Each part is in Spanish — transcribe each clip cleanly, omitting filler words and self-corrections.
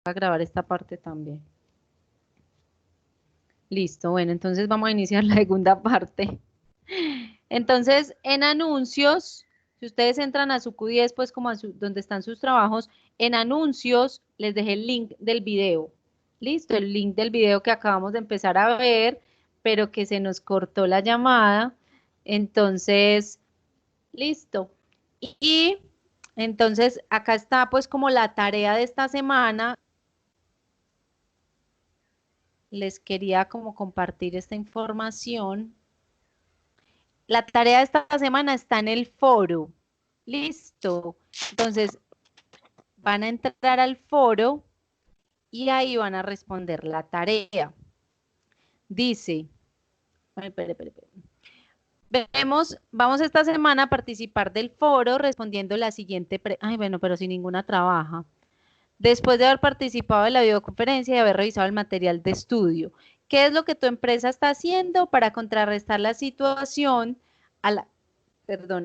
a grabar esta parte también. Listo, bueno, entonces vamos a iniciar la segunda parte. Entonces, en anuncios, si ustedes entran a su Q10, pues como a donde están sus trabajos, en anuncios les dejé el link del video. Listo, el link del video que acabamos de empezar a ver, pero que se nos cortó la llamada. Entonces, listo. Y entonces acá está pues como la tarea de esta semana. Les quería como compartir esta información. La tarea de esta semana está en el foro. Listo. Entonces, van a entrar al foro y ahí van a responder la tarea. Dice, ay, espere. Vamos esta semana a participar del foro respondiendo la siguiente, ay, bueno, pero si ninguna trabaja. Después de haber participado en la videoconferencia y haber revisado el material de estudio, ¿qué es lo que tu empresa está haciendo para contrarrestar la situación a la,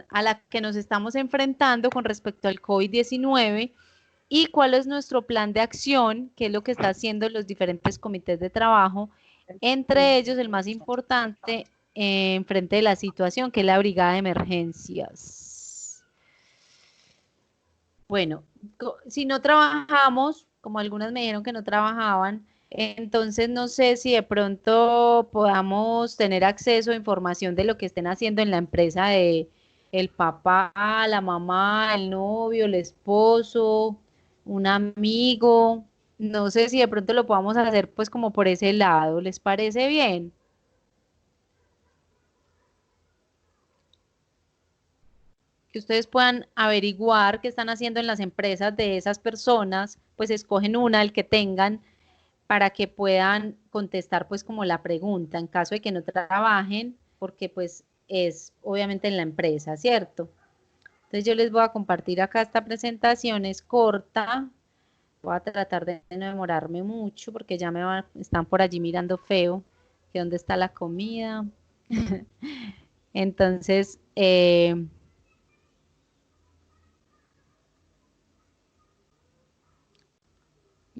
a la que nos estamos enfrentando con respecto al COVID-19 y cuál es nuestro plan de acción, qué es lo que están haciendo los diferentes comités de trabajo, entre ellos el más importante en frente de la situación, que es la brigada de emergencias? Bueno, si no trabajamos, como algunas me dijeron que no trabajaban, entonces no sé si de pronto podamos tener acceso a información de lo que estén haciendo en la empresa de el papá, la mamá, el novio, el esposo, un amigo. No sé si de pronto lo podamos hacer pues como por ese lado. ¿Les parece bien? Que ustedes puedan averiguar qué están haciendo en las empresas de esas personas, pues escogen una, el que tengan, para que puedan contestar pues como la pregunta en caso de que no trabajen, porque pues es obviamente en la empresa, ¿cierto? Entonces yo les voy a compartir acá esta presentación, es corta, voy a tratar de no demorarme mucho porque ya están por allí mirando feo, que dónde está la comida. Entonces,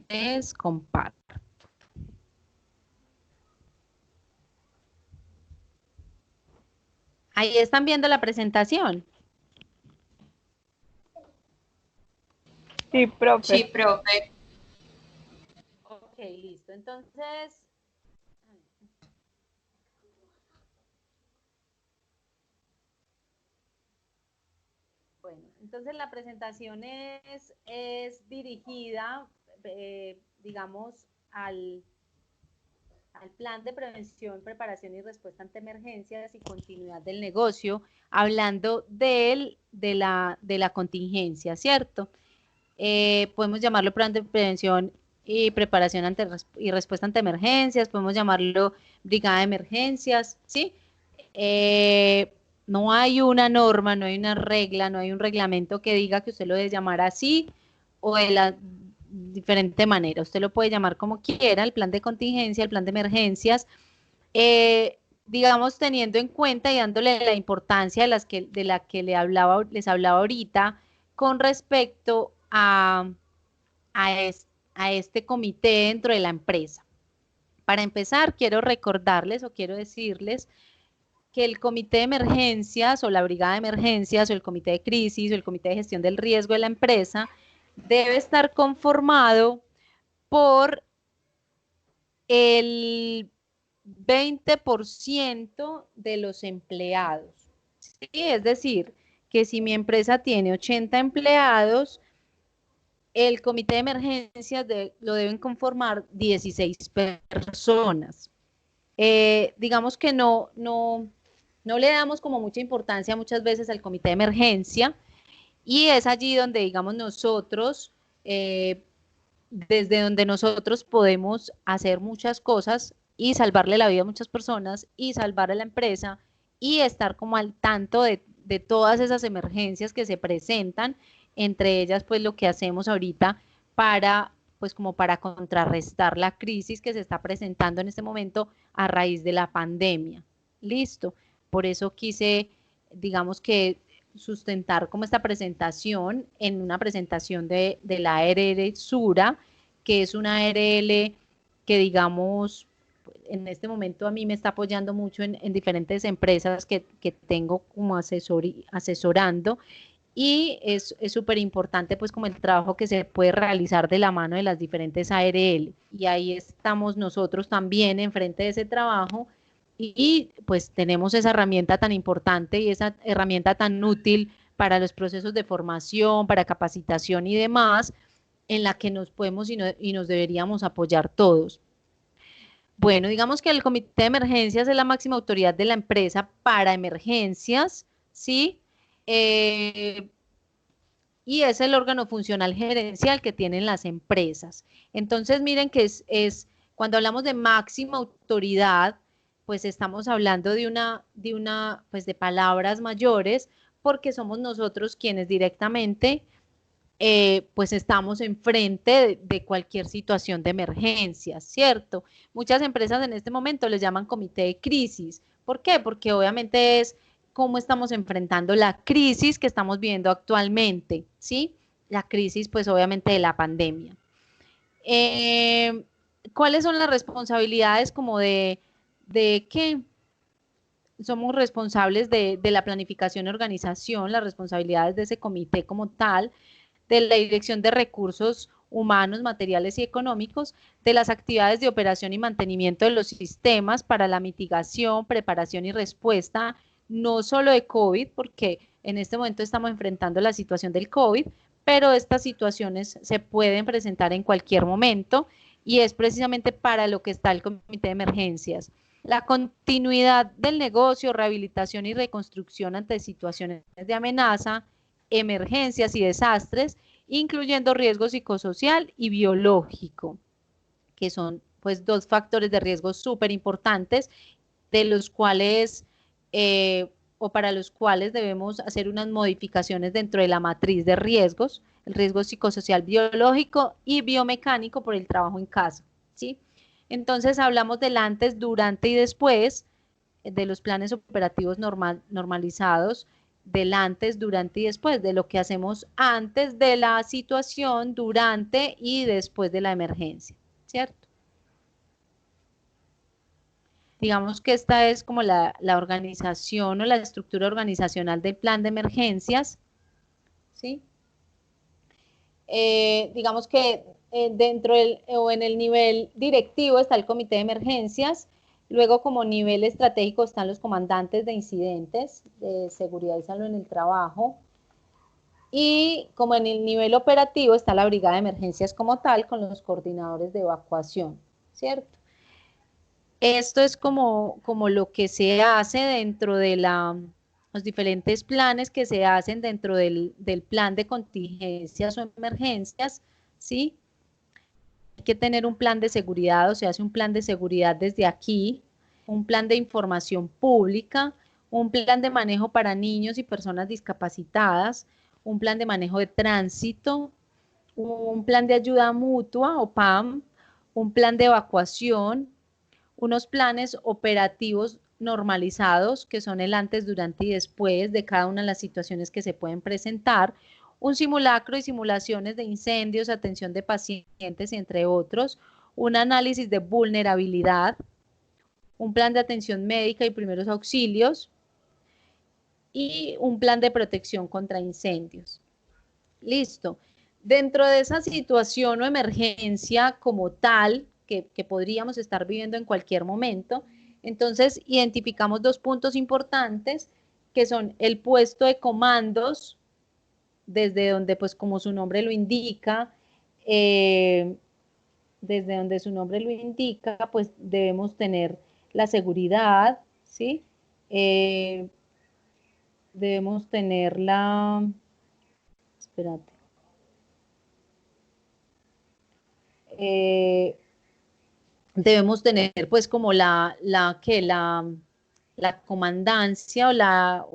les comparto. Ahí están viendo la presentación. Sí, profe. Sí, profe. Ok, listo. Entonces, bueno, entonces la presentación es dirigida, digamos, al plan de prevención, preparación y respuesta ante emergencias y continuidad del negocio, hablando de la contingencia, ¿cierto? Podemos llamarlo plan de prevención y preparación y respuesta ante emergencias, podemos llamarlo brigada de emergencias, ¿sí? No hay una norma, no hay una regla, no hay un reglamento que diga que usted lo debe llamar así o de la diferente manera. Usted lo puede llamar como quiera, el plan de contingencia, el plan de emergencias, digamos teniendo en cuenta y dándole la importancia de la que les hablaba ahorita con respecto a este comité dentro de la empresa. Para empezar, quiero recordarles o quiero decirles que el comité de emergencias o la brigada de emergencias o el comité de crisis o el comité de gestión del riesgo de la empresa debe estar conformado por el 20% de los empleados. ¿Sí? Es decir, que si mi empresa tiene 80 empleados, el comité de emergencias lo deben conformar 16 personas. Digamos que no le damos como mucha importancia muchas veces al comité de emergencia y es allí donde, digamos, nosotros, desde donde nosotros podemos hacer muchas cosas y salvarle la vida a muchas personas y salvar a la empresa y estar como al tanto de todas esas emergencias que se presentan, entre ellas pues lo que hacemos ahorita para pues como para contrarrestar la crisis que se está presentando en este momento a raíz de la pandemia. Listo. Por eso quise, digamos que sustentar como esta presentación en una presentación de la RR Sura, que es una ARL que, digamos, en este momento a mí me está apoyando mucho en diferentes empresas que tengo como asesorando, y es súper importante pues como el trabajo que se puede realizar de la mano de las diferentes ARL, y ahí estamos nosotros también enfrente de ese trabajo, y pues tenemos esa herramienta tan importante y esa herramienta tan útil para los procesos de formación, para capacitación y demás, en la que nos podemos y nos deberíamos apoyar todos. Bueno, digamos que el comité de emergencias es la máxima autoridad de la empresa para emergencias, ¿sí? Eh, y es el órgano funcional gerencial que tienen las empresas. Entonces, miren que cuando hablamos de máxima autoridad, pues estamos hablando pues de palabras mayores, porque somos nosotros quienes directamente pues estamos enfrente de cualquier situación de emergencia, ¿cierto? Muchas empresas en este momento les llaman comité de crisis. ¿Por qué? Porque obviamente es cómo estamos enfrentando la crisis que estamos viendo actualmente, ¿sí? La crisis, pues obviamente de la pandemia. ¿Cuáles son las responsabilidades como de qué? Somos responsables de la planificación y organización, las responsabilidades de ese comité como tal, de la dirección de recursos humanos, materiales y económicos, de las actividades de operación y mantenimiento de los sistemas para la mitigación, preparación y respuesta, no solo de COVID, porque en este momento estamos enfrentando la situación del COVID, pero estas situaciones se pueden presentar en cualquier momento, y es precisamente para lo que está el comité de emergencias. La continuidad del negocio, rehabilitación y reconstrucción ante situaciones de amenaza, emergencias y desastres, incluyendo riesgo psicosocial y biológico, que son pues dos factores de riesgo súper importantes, de los cuales o para los cuales debemos hacer unas modificaciones dentro de la matriz de riesgos, el riesgo psicosocial, biológico y biomecánico por el trabajo en casa, ¿sí? Entonces hablamos del antes, durante y después de los planes operativos normalizados, del antes, durante y después, de lo que hacemos antes de la situación, durante y después de la emergencia, ¿cierto? Digamos que esta es como la organización o la estructura organizacional del plan de emergencias, ¿sí? Digamos que dentro del, o en el nivel directivo está el comité de emergencias, luego como nivel estratégico están los comandantes de incidentes de seguridad y salud en el trabajo, y como en el nivel operativo está la brigada de emergencias como tal con los coordinadores de evacuación, ¿cierto? Esto es como lo que se hace dentro de los diferentes planes que se hacen dentro del plan de contingencias o emergencias, ¿sí? Hay que tener un plan de seguridad, o se hace un plan de seguridad desde aquí, un plan de información pública, un plan de manejo para niños y personas discapacitadas, un plan de manejo de tránsito, un plan de ayuda mutua o PAM, un plan de evacuación, unos planes operativos normalizados, que son el antes, durante y después de cada una de las situaciones que se pueden presentar, un simulacro y simulaciones de incendios, atención de pacientes, entre otros, un análisis de vulnerabilidad, un plan de atención médica y primeros auxilios, y un plan de protección contra incendios. Listo. Dentro de esa situación o emergencia como tal, que podríamos estar viviendo en cualquier momento, entonces identificamos dos puntos importantes, que son el puesto de comandos, desde donde, pues como su nombre lo indica, desde donde su nombre lo indica, pues debemos tener la seguridad, ¿sí? Debemos tener espérate, eh, debemos tener pues como la comandancia la,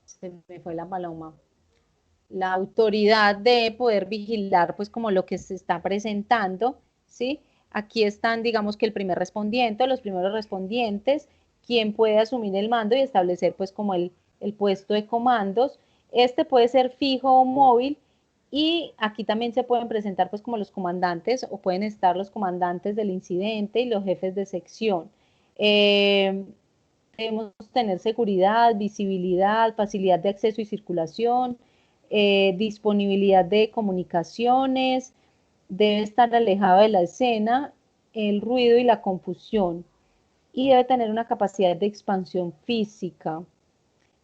se me fue la paloma, la autoridad de poder vigilar pues como lo que se está presentando, ¿sí? Aquí están, digamos que el primer respondiente, los primeros respondientes, quien puede asumir el mando y establecer pues como el puesto de comandos. Este puede ser fijo o móvil, Y aquí también se pueden presentar pues como los comandantes o pueden estar los comandantes del incidente y los jefes de sección. Debemos tener seguridad, visibilidad, facilidad de acceso y circulación, disponibilidad de comunicaciones, debe estar alejado de la escena, el ruido y la confusión, y debe tener una capacidad de expansión física.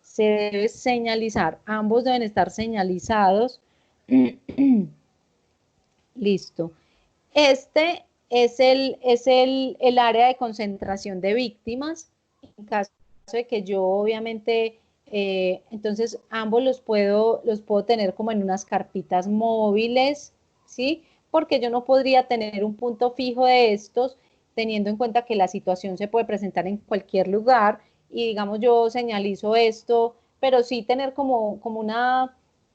Se debe señalizar, ambos deben estar señalizados. Listo. Este es el área de concentración de víctimas. En caso de que yo obviamente, entonces ambos los puedo tener como en unas carpitas móviles, ¿sí? Porque yo no podría tener un punto fijo de estos, teniendo en cuenta que la situación se puede presentar en cualquier lugar y digamos yo señalizo esto, pero sí tener como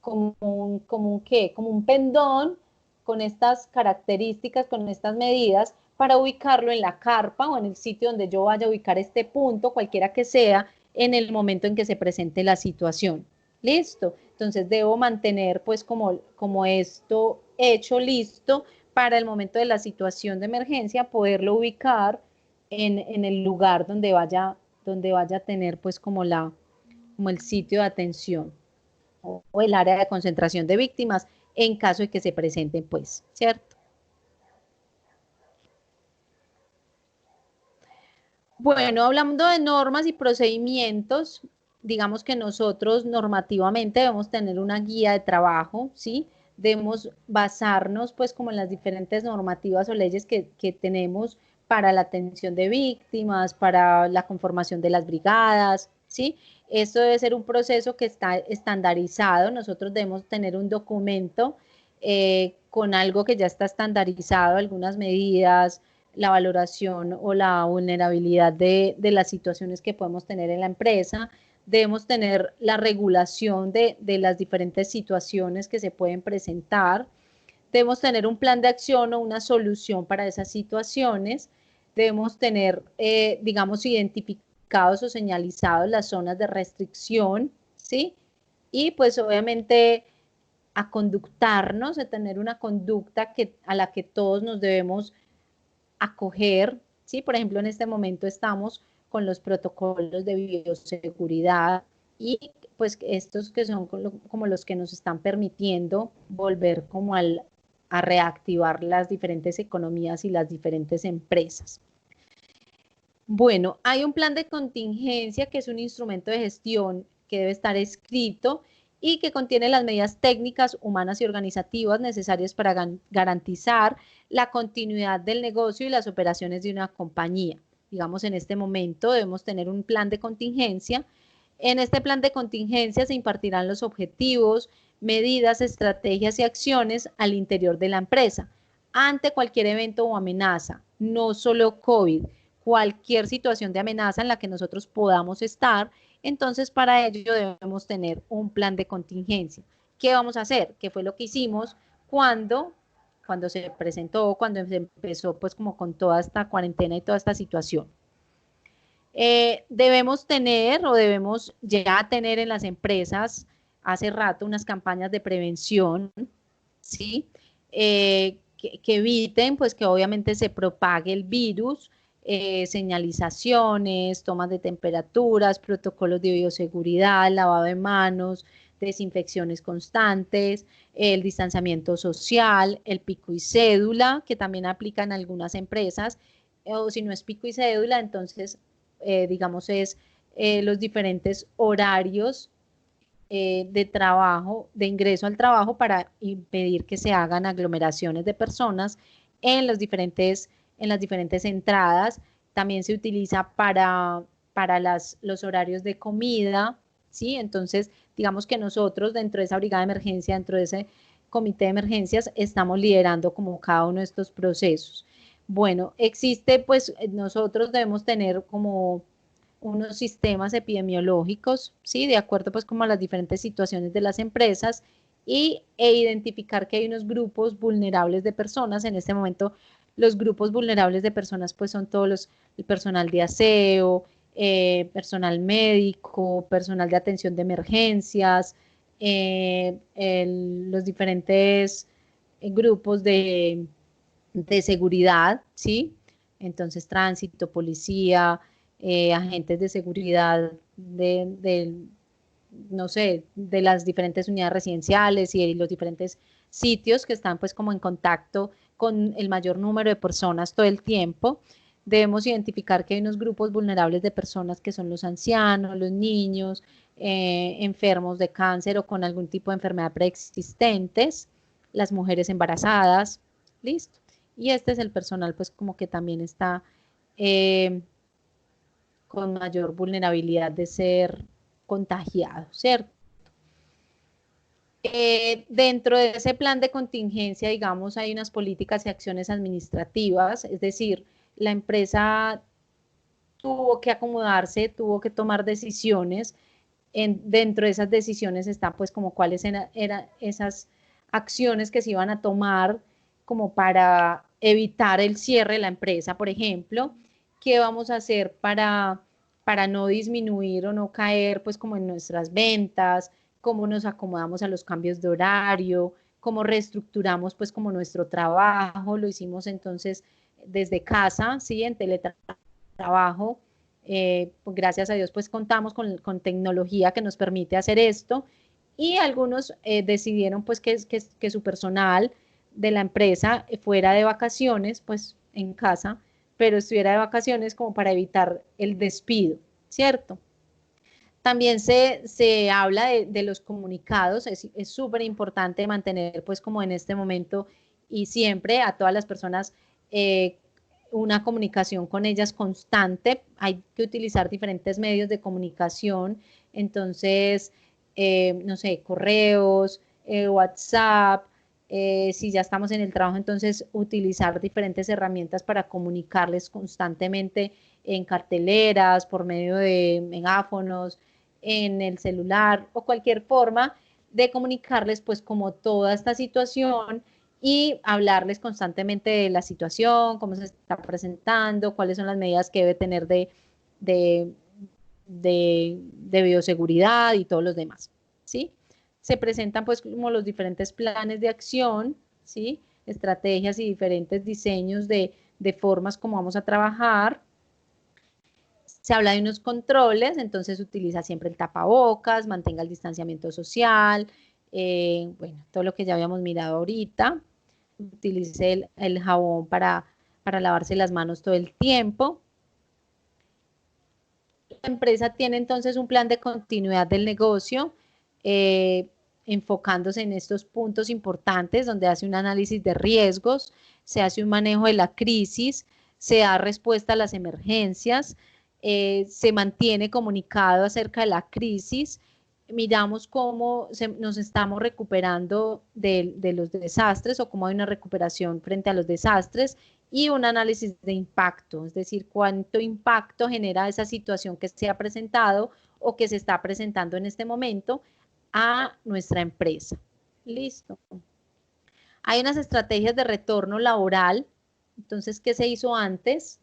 un pendón con estas características, con estas medidas, para ubicarlo en la carpa o en el sitio donde yo vaya a ubicar este punto, cualquiera que sea, en el momento en que se presente la situación. ¿Listo? Entonces debo mantener pues como esto hecho, listo, para el momento de la situación de emergencia, poderlo ubicar en el lugar donde vaya a tener pues como el sitio de atención o el área de concentración de víctimas en caso de que se presenten, pues, ¿cierto? Bueno, hablando de normas y procedimientos, digamos que nosotros normativamente debemos tener una guía de trabajo, ¿sí? Debemos basarnos, pues, como en las diferentes normativas o leyes que tenemos para la atención de víctimas, para la conformación de las brigadas, ¿sí? Esto debe ser un proceso que está estandarizado. Nosotros debemos tener un documento con algo que ya está estandarizado, algunas medidas, la valoración o la vulnerabilidad de las situaciones que podemos tener en la empresa. Debemos tener la regulación de las diferentes situaciones que se pueden presentar. Debemos tener un plan de acción o una solución para esas situaciones. Debemos tener, digamos, identificados o señalizados las zonas de restricción, ¿sí? Y pues obviamente a conductarnos, a tener una conducta a la que todos nos debemos acoger, ¿sí? Por ejemplo, en este momento estamos con los protocolos de bioseguridad y pues estos que son como los que nos están permitiendo volver como a reactivar las diferentes economías y las diferentes empresas. Bueno, hay un plan de contingencia que es un instrumento de gestión que debe estar escrito y que contiene las medidas técnicas, humanas y organizativas necesarias para garantizar la continuidad del negocio y las operaciones de una compañía. Digamos, en este momento debemos tener un plan de contingencia. En este plan de contingencia se impartirán los objetivos, medidas, estrategias y acciones al interior de la empresa ante cualquier evento o amenaza, no solo COVID, cualquier situación de amenaza en la que nosotros podamos estar. Entonces, para ello debemos tener un plan de contingencia. ¿Qué vamos a hacer? ¿Qué fue lo que hicimos cuando se presentó, cuando se empezó pues como con toda esta cuarentena y toda esta situación? Debemos tener o debemos ya tener en las empresas hace rato unas campañas de prevención, ¿sí? Que eviten pues que obviamente se propague el virus, señalizaciones, tomas de temperaturas, protocolos de bioseguridad, lavado de manos, desinfecciones constantes, el distanciamiento social, el pico y cédula, que también aplican algunas empresas, o si no es pico y cédula, entonces, digamos, es los diferentes horarios de trabajo, de ingreso al trabajo para impedir que se hagan aglomeraciones de personas en las diferentes entradas. También se utiliza para los horarios de comida, ¿sí? Entonces, digamos que nosotros dentro de esa brigada de emergencia, dentro de ese comité de emergencias, estamos liderando como cada uno de estos procesos. Bueno, existe, pues nosotros debemos tener como unos sistemas epidemiológicos, ¿sí? De acuerdo pues como a las diferentes situaciones de las empresas e identificar que hay unos grupos vulnerables de personas. En este momento los grupos vulnerables de personas pues son el personal de aseo, personal médico, personal de atención de emergencias, los diferentes grupos de seguridad, ¿sí? Entonces, tránsito, policía, agentes de seguridad no sé, de las diferentes unidades residenciales y los diferentes sitios que están pues como en contacto con el mayor número de personas todo el tiempo. Debemos identificar que hay unos grupos vulnerables de personas que son los ancianos, los niños, enfermos de cáncer o con algún tipo de enfermedad preexistentes, las mujeres embarazadas, listo. Y este es el personal pues como que también está eh, con mayor vulnerabilidad de ser contagiado, ¿cierto? Dentro de ese plan de contingencia, digamos, hay unas políticas y acciones administrativas, es decir, la empresa tuvo que acomodarse, tuvo que tomar decisiones. Dentro de esas decisiones están pues como cuáles eran esas acciones que se iban a tomar como para evitar el cierre de la empresa, por ejemplo, qué vamos a hacer para no disminuir o no caer pues como en nuestras ventas, cómo nos acomodamos a los cambios de horario, cómo reestructuramos pues como nuestro trabajo, lo hicimos entonces desde casa, ¿sí? En teletrabajo, pues gracias a Dios pues contamos con tecnología que nos permite hacer esto y algunos decidieron pues que su personal de la empresa fuera de vacaciones pues en casa, pero estuviera de vacaciones como para evitar el despido, ¿cierto? También se habla de los comunicados, es súper importante mantener pues como en este momento y siempre a todas las personas una comunicación con ellas constante, hay que utilizar diferentes medios de comunicación, entonces, no sé, correos, WhatsApp, si ya estamos en el trabajo, entonces utilizar diferentes herramientas para comunicarles constantemente en carteleras, por medio de megáfonos, en el celular o cualquier forma de comunicarles pues como toda esta situación y hablarles constantemente de la situación, cómo se está presentando, cuáles son las medidas que debe tener de, de bioseguridad y todos los demás, ¿sí? Se presentan pues como los diferentes planes de acción, ¿sí? Estrategias y diferentes diseños de formas como vamos a trabajar. Se habla de unos controles, entonces utiliza siempre el tapabocas, mantenga el distanciamiento social, bueno, todo lo que ya habíamos mirado ahorita, utilice el jabón para lavarse las manos todo el tiempo. La empresa tiene entonces un plan de continuidad del negocio, eh, enfocándose en estos puntos importantes, donde hace un análisis de riesgos, se hace un manejo de la crisis, se da respuesta a las emergencias, se mantiene comunicado acerca de la crisis, miramos cómo nos estamos recuperando de los desastres o cómo hay una recuperación frente a los desastres y un análisis de impacto, es decir, cuánto impacto genera esa situación que se ha presentado o que se está presentando en este momento a nuestra empresa. Listo. Hay unas estrategias de retorno laboral, entonces, ¿qué se hizo antes?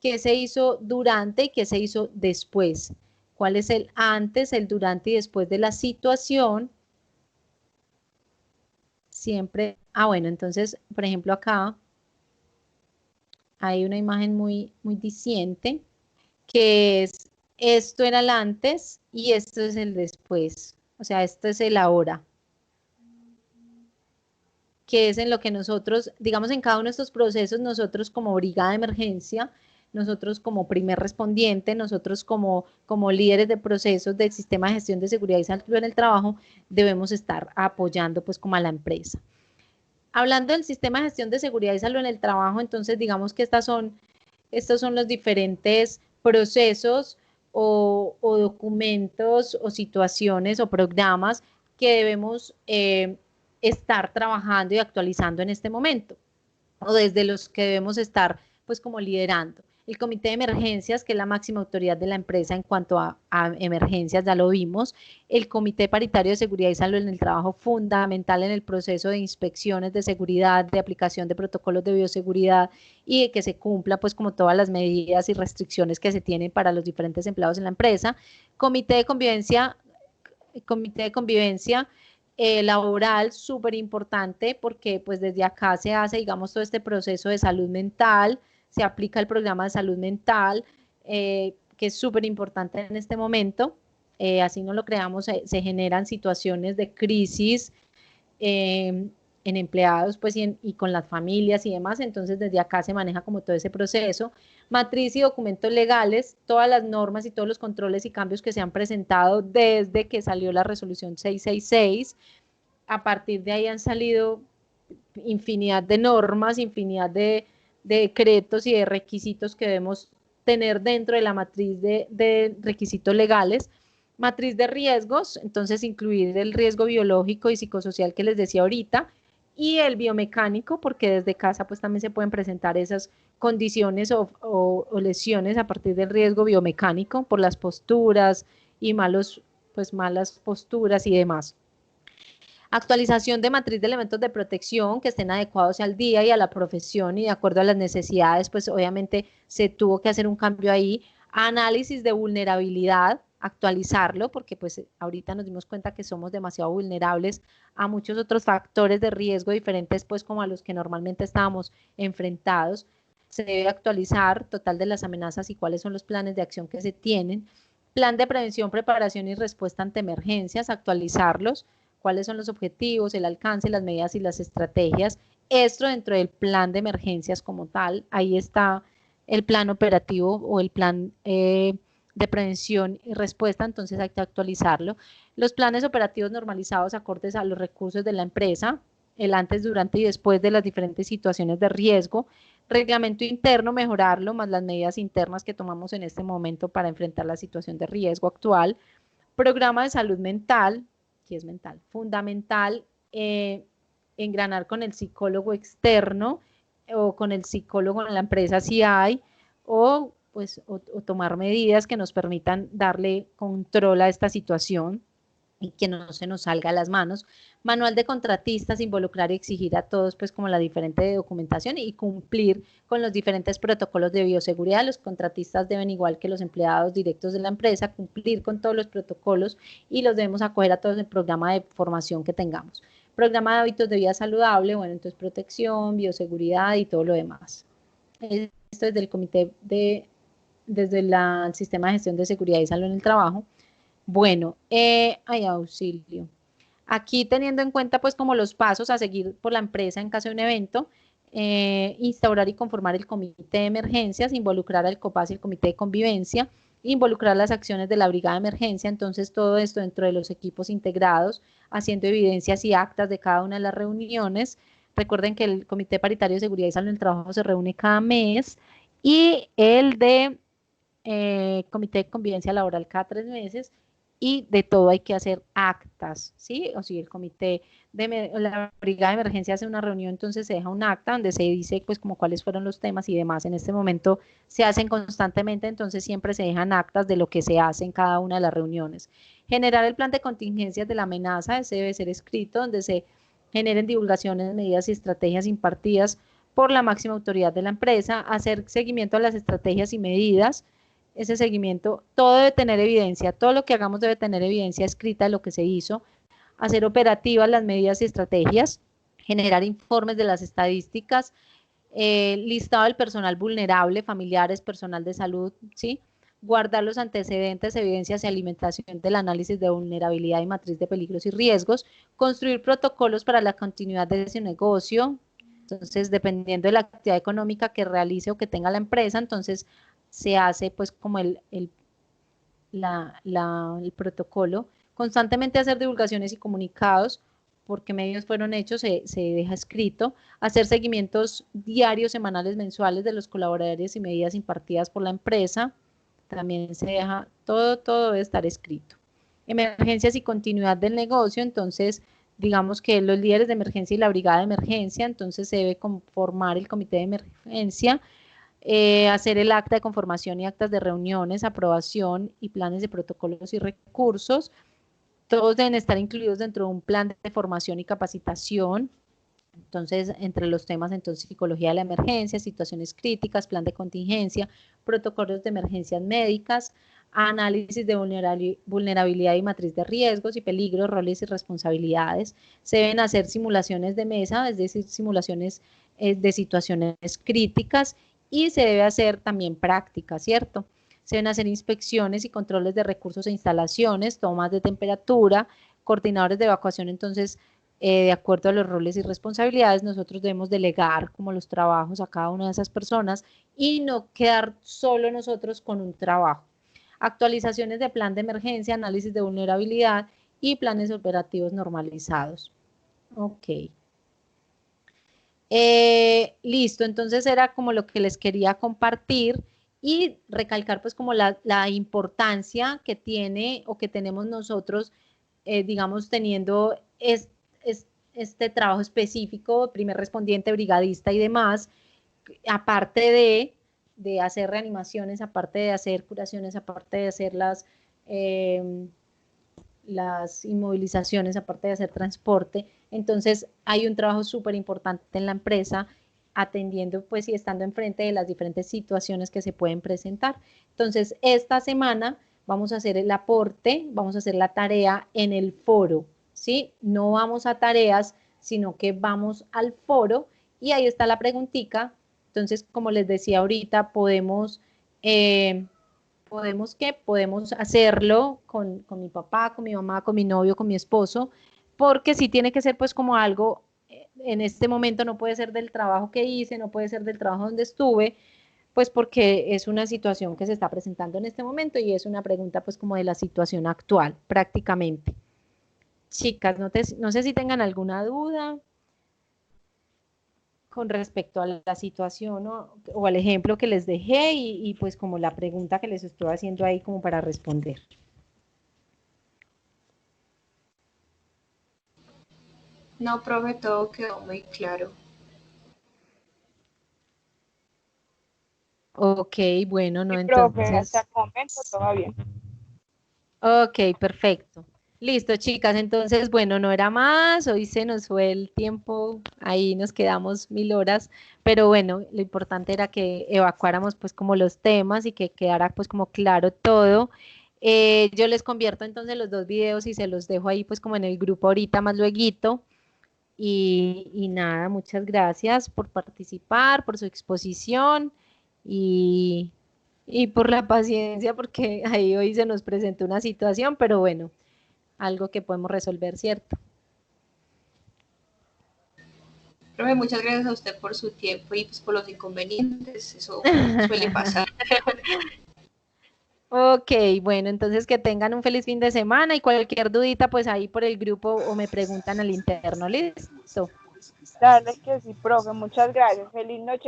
¿Qué se hizo durante y qué se hizo después? ¿Cuál es el antes, el durante y después de la situación? Siempre, bueno, entonces, por ejemplo, acá hay una imagen muy diciente, que es esto era el antes y esto es el después. O sea, esto es el ahora, que es en lo que nosotros, digamos, en cada uno de estos procesos, nosotros como brigada de emergencia, nosotros como primer respondiente, nosotros como líderes de procesos del sistema de gestión de seguridad y salud en el trabajo, debemos estar apoyando pues como a la empresa. Hablando del sistema de gestión de seguridad y salud en el trabajo, entonces digamos que estos son los diferentes procesos o documentos o situaciones o programas que debemos estar trabajando y actualizando en este momento o desde los que debemos estar pues como liderando. El comité de emergencias, que es la máxima autoridad de la empresa en cuanto a emergencias, ya lo vimos. El comité paritario de seguridad y salud en el trabajo, fundamental en el proceso de inspecciones de seguridad, de aplicación de protocolos de bioseguridad y de que se cumpla pues como todas las medidas y restricciones que se tienen para los diferentes empleados en la empresa. Comité de convivencia comité de convivencia laboral, súper importante, porque pues desde acá se hace, digamos, todo este proceso de salud mental, se aplica el programa de salud mental, que es súper importante en este momento. Así no lo creamos, se generan situaciones de crisis en empleados pues, y con las familias y demás, entonces desde acá se maneja como todo ese proceso. Matriz y documentos legales, todas las normas y todos los controles y cambios que se han presentado desde que salió la resolución 666, a partir de ahí han salido infinidad de normas, infinidad de decretos y de requisitos que debemos tener dentro de la matriz de requisitos legales. Matriz de riesgos, entonces incluir el riesgo biológico y psicosocial que les decía ahorita, y el biomecánico, porque desde casa pues también se pueden presentar esas condiciones o lesiones a partir del riesgo biomecánico por las posturas y malas posturas y demás. Actualización de matriz de elementos de protección que estén adecuados al día y a la profesión y de acuerdo a las necesidades, pues obviamente se tuvo que hacer un cambio ahí. Análisis de vulnerabilidad, actualizarlo, porque pues ahorita nos dimos cuenta que somos demasiado vulnerables a muchos otros factores de riesgo diferentes pues como a los que normalmente estábamos enfrentados. Se debe actualizar total de las amenazas y cuáles son los planes de acción que se tienen. Plan de prevención, preparación y respuesta ante emergencias, actualizarlos, cuáles son los objetivos, el alcance, las medidas y las estrategias. Esto dentro del plan de emergencias como tal, ahí está el plan operativo o el plan de prevención y respuesta, entonces hay que actualizarlo. Los planes operativos normalizados acordes a los recursos de la empresa, el antes, durante y después de las diferentes situaciones de riesgo. Reglamento interno, mejorarlo, más las medidas internas que tomamos en este momento para enfrentar la situación de riesgo actual. Programa de salud mental, que es mental, fundamental, engranar con el psicólogo externo o con el psicólogo en la empresa si hay, o tomar medidas que nos permitan darle control a esta situación y que no se nos salga a las manos. Manual de contratistas, involucrar y exigir a todos pues como la diferente documentación y cumplir con los diferentes protocolos de bioseguridad. Los contratistas deben, igual que los empleados directos de la empresa, cumplir con todos los protocolos y los debemos acoger a todos en el programa de formación que tengamos. Programa de hábitos de vida saludable, bueno, entonces protección, bioseguridad y todo lo demás. Esto es del comité desde el sistema de gestión de seguridad y salud en el trabajo. Bueno, hay auxilio. Aquí teniendo en cuenta pues como los pasos a seguir por la empresa en caso de un evento, instaurar y conformar el comité de emergencias, involucrar al COPAS y el comité de convivencia, involucrar las acciones de la brigada de emergencia, entonces todo esto dentro de los equipos integrados, haciendo evidencias y actas de cada una de las reuniones. Recuerden que el Comité Paritario de Seguridad y Salud en el Trabajo se reúne cada mes y el de Comité de Convivencia Laboral cada 3 meses, y de todo hay que hacer actas, ¿sí? O si el comité de la brigada de emergencia hace una reunión, entonces se deja un acta donde se dice pues como cuáles fueron los temas y demás. En este momento se hacen constantemente, entonces siempre se dejan actas de lo que se hace en cada una de las reuniones. Generar el plan de contingencias de la amenaza, ese debe ser escrito, donde se generen divulgaciones, medidas y estrategias impartidas por la máxima autoridad de la empresa, hacer seguimiento a las estrategias y medidas. Ese seguimiento, todo debe tener evidencia, todo lo que hagamos debe tener evidencia escrita de lo que se hizo, hacer operativas las medidas y estrategias, generar informes de las estadísticas, listado del personal vulnerable, familiares, personal de salud, ¿sí? Guardar los antecedentes, evidencias y alimentación del análisis de vulnerabilidad y matriz de peligros y riesgos, construir protocolos para la continuidad de ese negocio. Entonces, dependiendo de la actividad económica que realice o que tenga la empresa, entonces se hace pues como el protocolo. Constantemente hacer divulgaciones y comunicados, porque medios fueron hechos, se deja escrito. Hacer seguimientos diarios, semanales, mensuales de los colaboradores y medidas impartidas por la empresa. También se deja, todo debe estar escrito. Emergencias y continuidad del negocio, entonces digamos que los líderes de emergencia y la brigada de emergencia, entonces se debe conformar el comité de emergencia, hacer el acta de conformación y actas de reuniones, aprobación y planes de protocolos y recursos. Todos deben estar incluidos dentro de un plan de formación y capacitación. Entonces, entre los temas, entonces, psicología de la emergencia, situaciones críticas, plan de contingencia, protocolos de emergencias médicas, análisis de vulnerabilidad y matriz de riesgos y peligros, roles y responsabilidades. Se deben hacer simulaciones de mesa, es decir, simulaciones de situaciones críticas, y se debe hacer también práctica, ¿cierto? Se deben hacer inspecciones y controles de recursos e instalaciones, tomas de temperatura, coordinadores de evacuación. Entonces, de acuerdo a los roles y responsabilidades, nosotros debemos delegar como los trabajos a cada una de esas personas y no quedar solo nosotros con un trabajo. Actualizaciones de plan de emergencia, análisis de vulnerabilidad y planes operativos normalizados. Ok. Listo, entonces era como lo que les quería compartir y recalcar pues como la importancia que tiene o que tenemos nosotros, digamos, teniendo este trabajo específico, primer respondiente, brigadista y demás, aparte de hacer reanimaciones, aparte de hacer curaciones, aparte de hacer las inmovilizaciones, aparte de hacer transporte. Entonces hay un trabajo súper importante en la empresa atendiendo pues y estando enfrente de las diferentes situaciones que se pueden presentar. Entonces esta semana vamos a hacer el aporte, vamos a hacer la tarea en el foro, ¿sí? No vamos a tareas, sino que vamos al foro y ahí está la preguntica. Entonces, como les decía ahorita, podemos podemos hacerlo con mi papá, con mi mamá, con mi novio, con mi esposo, porque sí tiene que ser pues como algo, en este momento no puede ser del trabajo que hice, no puede ser del trabajo donde estuve, pues porque es una situación que se está presentando en este momento y es una pregunta pues como de la situación actual prácticamente. Chicas, no sé si tengan alguna duda con respecto a la situación o al ejemplo que les dejé y pues como la pregunta que les estoy haciendo ahí como para responder. No, profe, todo quedó muy claro. Ok, bueno, no, Sí, profe, hasta entonces, el momento todo bien. ok, perfecto. Listo, chicas, entonces, bueno, no era más, hoy se nos fue el tiempo, ahí nos quedamos 1000 horas, pero bueno, lo importante era que evacuáramos pues como los temas y que quedara pues como claro todo. Yo les convierto entonces los dos videos y se los dejo ahí pues como en el grupo ahorita más lueguito. Y nada, muchas gracias por participar, por su exposición y, y por la paciencia, porque ahí hoy se nos presentó una situación, pero bueno, algo que podemos resolver, ¿cierto? Profe, muchas gracias a usted por su tiempo y pues por los inconvenientes, eso suele pasar. Ok, bueno, entonces que tengan un feliz fin de semana y cualquier dudita, pues ahí por el grupo o me preguntan al interno, ¿listo? Dale que sí, profe, muchas gracias. Feliz noche